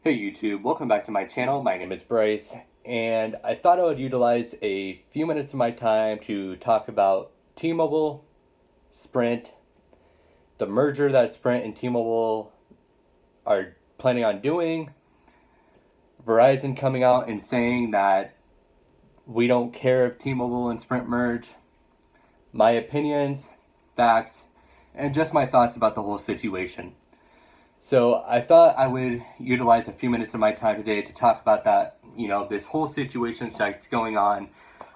Hey YouTube, welcome back to my channel. My name is Bryce, and I thought I would utilize a few minutes of my time to talk about T-Mobile, Sprint, the merger that Sprint and T-Mobile are planning on doing, Verizon coming out and saying that we don't care if T-Mobile and Sprint merge, my opinions, facts, and just my thoughts about the whole situation. So I thought I would utilize a few minutes of my time today to talk about that, this whole situation that's going on.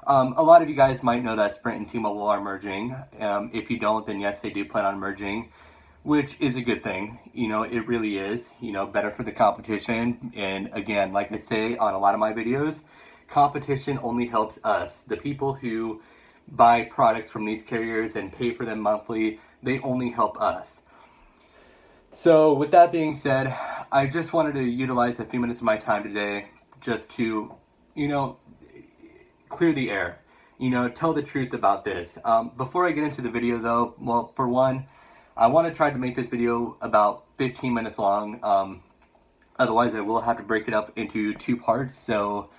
A lot of you guys might know that Sprint and T-Mobile are merging. If you don't, then yes, they do plan on merging, which is a good thing. It really is, better for the competition. And again, like I say on a lot of my videos, competition only helps us. The people who buy products from these carriers and pay for them monthly, they only help us. So with that being said, I just wanted to utilize a few minutes of my time today just to, clear the air, tell the truth about this. Before I get into the video though, well, for one, I want to try to make this video about 15 minutes long. Otherwise I will have to break it up into two parts. So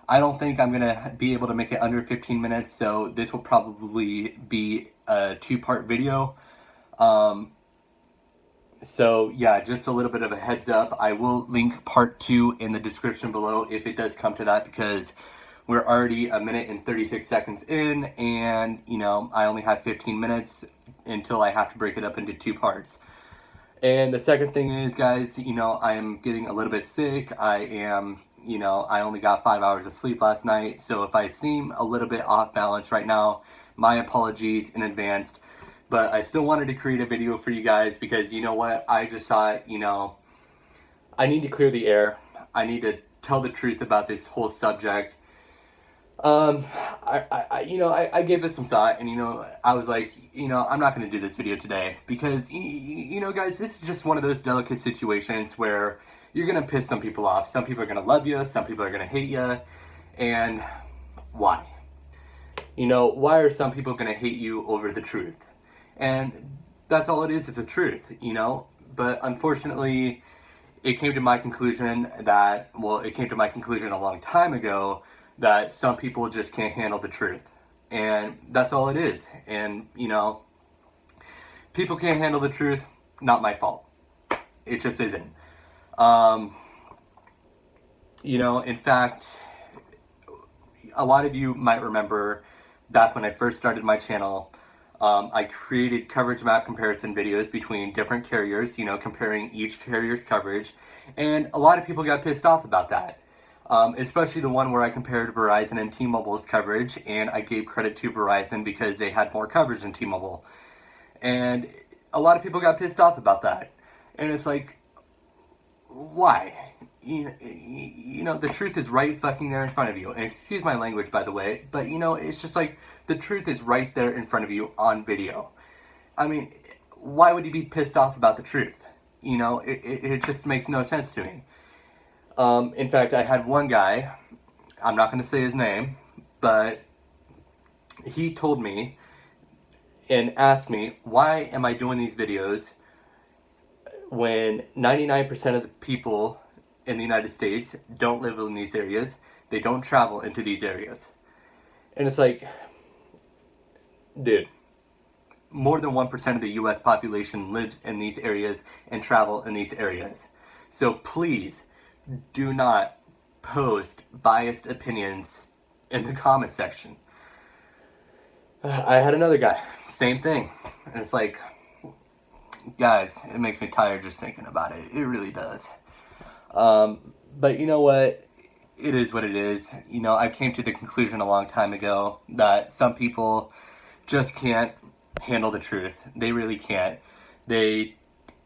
I don't think I'm going to be able to make it under 15 minutes. So this will probably be a two-part video. So yeah, just a little bit of a heads up. I will link part 2 in the description below if it does come to that, because we're already a minute and 36 seconds in, and I only have 15 minutes until I have to break it up into two parts. And the second thing is, guys, I am getting a little bit sick. I only got 5 hours of sleep last night, so if I seem a little bit off balance right now, my apologies in advance. But I still wanted to create a video for you guys because, you know what, I just thought, I need to clear the air. I need to tell the truth about this whole subject. I gave it some thought, and, I was like, I'm not going to do this video today because, guys, this is just one of those delicate situations where you're going to piss some people off. Some people are going to love you, some people are going to hate you, and why? Why are some people going to hate you over the truth? And that's all it is, it's a truth, but unfortunately, it came to my conclusion that, it came to my conclusion a long time ago that some people just can't handle the truth, and that's all it is. And, people can't handle the truth, not my fault. It just isn't. In fact, a lot of you might remember back when I first started my channel, I created coverage map comparison videos between different carriers, comparing each carrier's coverage, and a lot of people got pissed off about that, especially the one where I compared Verizon and T-Mobile's coverage, and I gave credit to Verizon because they had more coverage than T-Mobile, and a lot of people got pissed off about that, and it's like, why? The truth is right fucking there in front of you. And excuse my language, by the way, but it's just like the truth is right there in front of you on video. I mean, why would you be pissed off about the truth? It just makes no sense to me. In fact, I had one guy, I'm not going to say his name, but he told me and asked me, why am I doing these videos when 99% of the people in the United States don't live in these areas, they don't travel into these areas. And it's like, dude, more than 1% of the US population lives in these areas and travel in these areas. So please do not post biased opinions in the comment section. I had another guy, same thing. And it's like, guys, it makes me tired just thinking about it. It really does. But you know what? It is what it is. I came to the conclusion a long time ago that some people just can't handle the truth. They really can't. They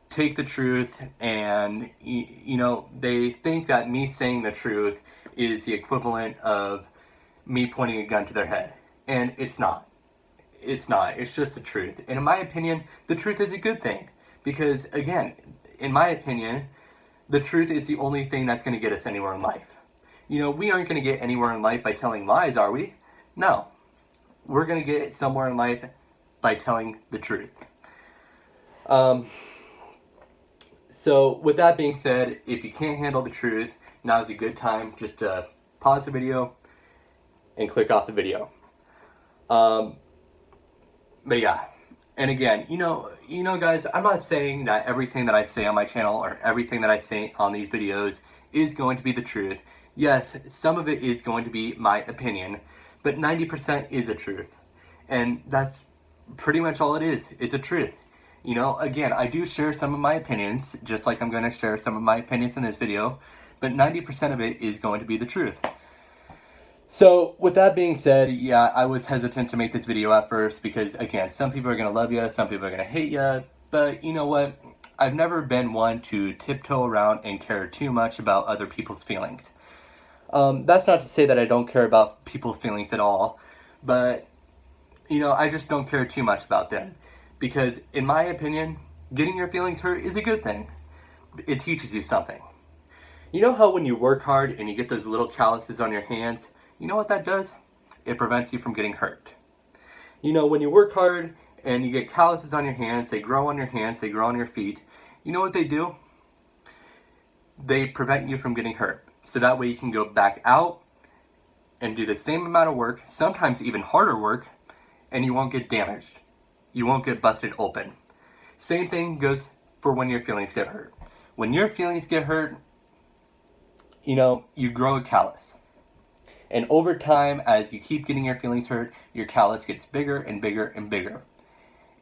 take the truth and, they think that me saying the truth is the equivalent of me pointing a gun to their head. And it's not. It's not. It's just the truth. And in my opinion, the truth is a good thing. Because, again, in my opinion, the truth is the only thing that's going to get us anywhere in life. We aren't going to get anywhere in life by telling lies, are we? No. We're going to get somewhere in life by telling the truth. So with that being said, if you can't handle the truth, now's a good time just to pause the video and click off the video. But yeah, and again, you know, guys, I'm not saying that everything that I say on my channel or everything that I say on these videos is going to be the truth. Yes, some of it is going to be my opinion, but 90% is the truth. And that's pretty much all it is. It's a truth. You know, again, I do share some of my opinions, just like I'm going to share some of my opinions in this video, but 90% of it is going to be the truth. So, with that being said, yeah, I was hesitant to make this video at first because, again, some people are going to love you, some people are going to hate you, but you know what? I've never been one to tiptoe around and care too much about other people's feelings. That's not to say that I don't care about people's feelings at all, but, you know, I just don't care too much about them. Because, in my opinion, getting your feelings hurt is a good thing. It teaches you something. You know how when you work hard and you get those little calluses on your hands, you know what that does? It prevents you from getting hurt. You know, when you work hard and you get calluses on your hands, they grow on your hands, they grow on your feet, you know what they do? They prevent you from getting hurt. So that way you can go back out and do the same amount of work, sometimes even harder work, and you won't get damaged. You won't get busted open. Same thing goes for when your feelings get hurt. When your feelings get hurt, you know, you grow a callus. And over time, as you keep getting your feelings hurt, your callus gets bigger and bigger and bigger.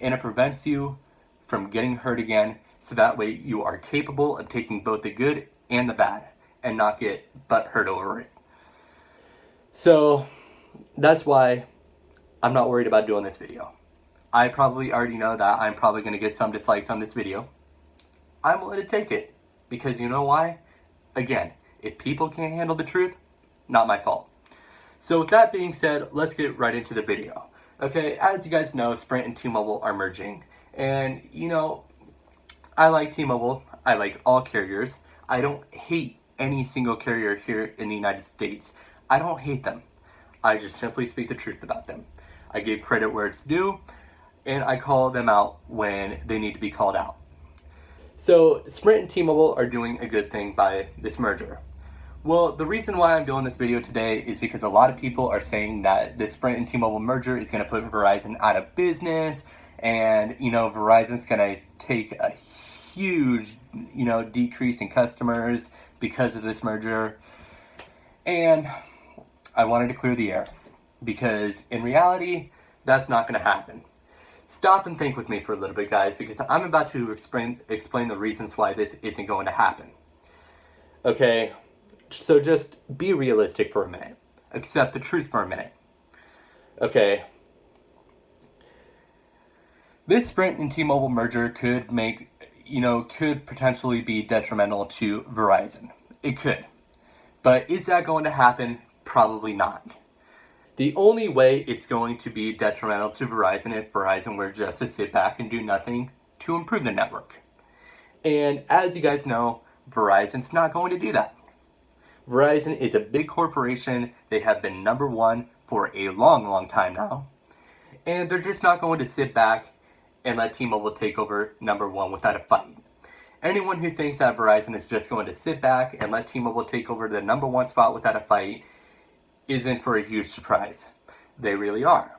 And it prevents you from getting hurt again, so that way you are capable of taking both the good and the bad, and not get butt hurt over it. So, that's why I'm not worried about doing this video. I probably already know that I'm probably going to get some dislikes on this video. I'm willing to take it. Because you know why? Again, if people can't handle the truth, not my fault. So with that being said, let's get right into the video. Okay, as you guys know, Sprint and T-Mobile are merging. And, you know, I like T-Mobile. I like all carriers. I don't hate any single carrier here in the United States. I don't hate them. I just simply speak the truth about them. I give credit where it's due, and I call them out when they need to be called out. So, Sprint and T-Mobile are doing a good thing by this merger. Well, the reason why I'm doing this video today is because a lot of people are saying that the Sprint and T-Mobile merger is going to put Verizon out of business, and, you know, Verizon's going to take a huge, you know, decrease in customers because of this merger. And I wanted to clear the air, because in reality, that's not going to happen. Stop and think with me for a little bit, guys, because I'm about to explain the reasons why this isn't going to happen. Okay, so just be realistic for a minute. Accept the truth for a minute. Okay. This Sprint and T-Mobile merger could could potentially be detrimental to Verizon. It could. But is that going to happen? Probably not. The only way it's going to be detrimental to Verizon if Verizon were just to sit back and do nothing to improve the network. And as you guys know, Verizon's not going to do that. Verizon is a big corporation. They have been number one for a long, long time now. And they're just not going to sit back and let T-Mobile take over number one without a fight. Anyone who thinks that Verizon is just going to sit back and let T-Mobile take over the number one spot without a fight is in for a huge surprise. They really are.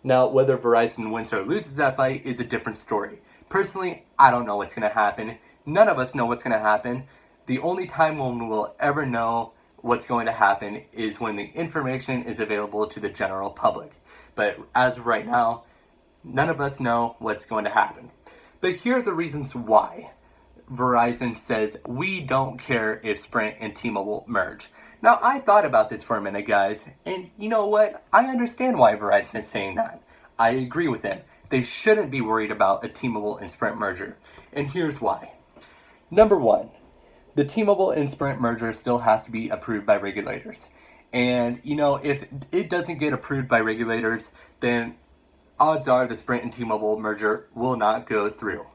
Now, whether Verizon wins or loses that fight is a different story. Personally, I don't know what's going to happen. None of us know what's going to happen. The only time when we'll ever know what's going to happen is when the information is available to the general public. But as of right now, none of us know what's going to happen. But here are the reasons why Verizon says we don't care if Sprint and T-Mobile merge. Now, I thought about this for a minute, guys, and you know what? I understand why Verizon is saying that. I agree with them. They shouldn't be worried about a T-Mobile and Sprint merger, and here's why. Number one, the T-Mobile and Sprint merger still has to be approved by regulators. And, you know, if it doesn't get approved by regulators, then odds are the Sprint and T-Mobile merger will not go through.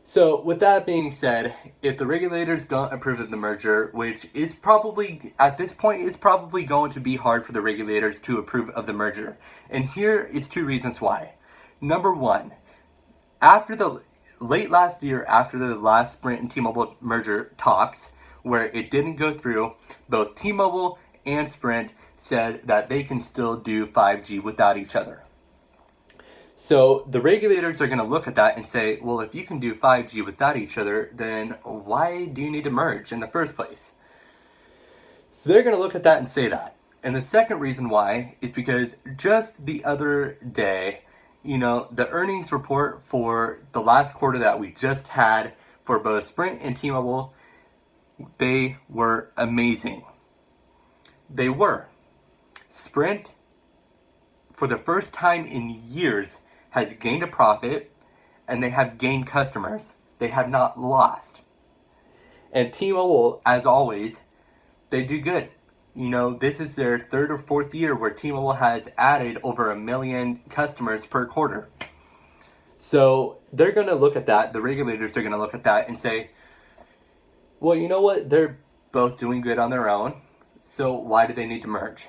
So, with that being said, if the regulators don't approve of the merger, which is probably, at this point, is probably going to be hard for the regulators to approve of the merger. And here is two reasons why. Number one, after the late last year, after the last Sprint and T-Mobile merger talks, where it didn't go through, both T-Mobile and Sprint said that they can still do 5G without each other. So the regulators are going to look at that and say, well, if you can do 5G without each other, then why do you need to merge in the first place? So they're going to look at that and say that. And the second reason why is because just the other day, the earnings report for the last quarter that we just had for both Sprint and T-Mobile, they were amazing. They were. Sprint, for the first time in years, has gained a profit, and they have gained customers. They have not lost. And T-Mobile, as always, they do good. This is their third or fourth year where T-Mobile has added over 1 million customers per quarter. So they're going to look at that, the regulators are going to look at that and say, well, you know what, they're both doing good on their own, so why do they need to merge?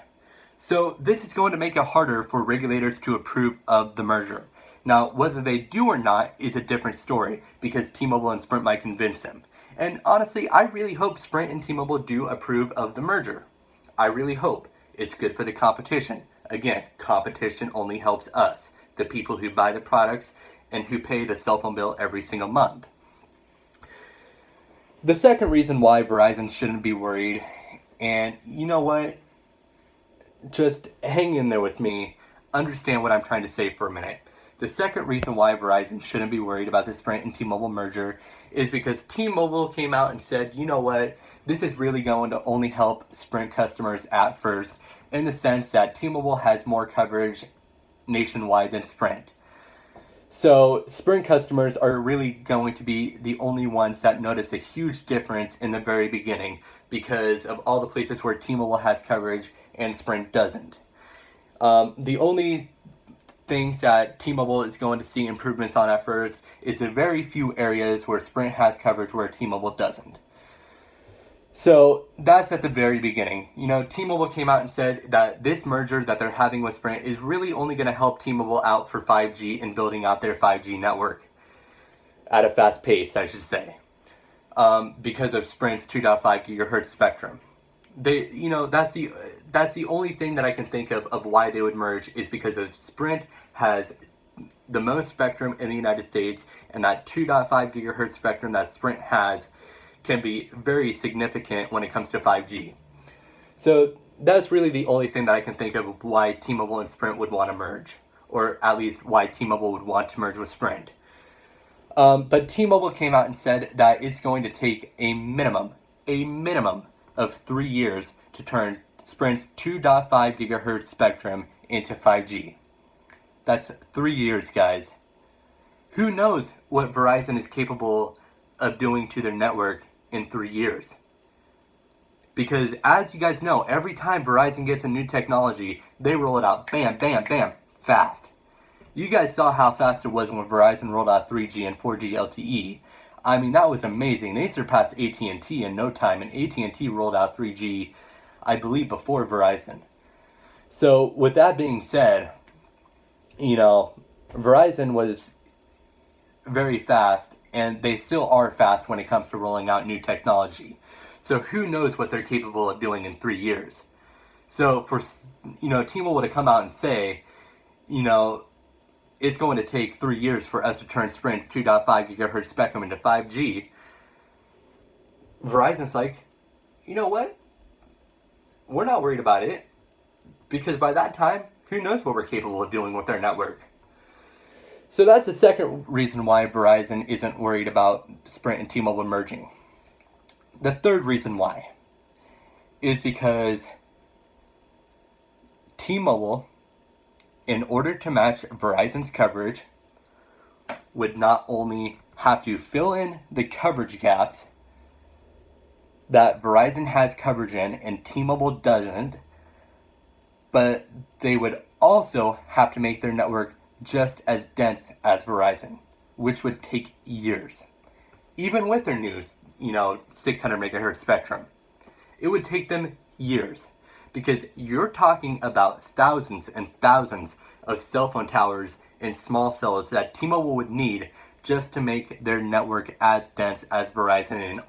So this is going to make it harder for regulators to approve of the merger. Now, whether they do or not is a different story, because T-Mobile and Sprint might convince them. And honestly, I really hope Sprint and T-Mobile do approve of the merger. I really hope. It's good for the competition. Again, competition only helps us, the people who buy the products and who pay the cell phone bill every single month. The second reason why Verizon shouldn't be worried, and you know what? Just hang in there with me. Understand what I'm trying to say for a minute. The second reason why Verizon shouldn't be worried about the Sprint and T-Mobile merger is because T-Mobile came out and said, you know what, this is really going to only help Sprint customers at first, in the sense that T-Mobile has more coverage nationwide than Sprint. So Sprint customers are really going to be the only ones that notice a huge difference in the very beginning, because of all the places where T-Mobile has coverage and Sprint doesn't. The only things that T-Mobile is going to see improvements on at first is a very few areas where Sprint has coverage where T-Mobile doesn't. So that's at the very beginning. T-Mobile came out and said that this merger that they're having with Sprint is really only going to help T-Mobile out for 5G and building out their 5G network at a fast pace, I should say, because of Sprint's 2.5 gigahertz spectrum. That's the only thing that I can think of why they would merge, is because of Sprint has the most spectrum in the United States, and that 2.5 gigahertz spectrum that Sprint has can be very significant when it comes to 5G. So that's really the only thing that I can think of why T-Mobile and Sprint would want to merge, or at least why T-Mobile would want to merge with Sprint. But T-Mobile came out and said that it's going to take a minimum of 3 years to turn Sprint's 2.5 gigahertz spectrum into 5G. That's 3 years, guys. Who knows what Verizon is capable of doing to their network in 3 years? Because as you guys know, every time Verizon gets a new technology, they roll it out bam, bam, bam, fast. You guys saw how fast it was when Verizon rolled out 3G and 4G LTE. I mean, that was amazing. They surpassed AT&T in no time, and AT&T rolled out 3G, I believe, before Verizon. So with that being said, Verizon was very fast, and they still are fast when it comes to rolling out new technology. So who knows what they're capable of doing in 3 years. So for, T-Mobile to come out and say, it's going to take 3 years for us to turn Sprint's 2.5 gigahertz spectrum into 5G, Verizon's like, you know what? We're not worried about it, because by that time, who knows what we're capable of doing with our network. So that's the second reason why Verizon isn't worried about Sprint and T-Mobile merging. The third reason why is because T-Mobile, in order to match Verizon's coverage, would not only have to fill in the coverage gaps that Verizon has coverage in and T-Mobile doesn't, but they would also have to make their network just as dense as Verizon, which would take years. Even with their new, 600 megahertz spectrum, it would take them years, because you're talking about thousands and thousands of cell phone towers and small cells that T-Mobile would need just to make their network as dense as Verizon and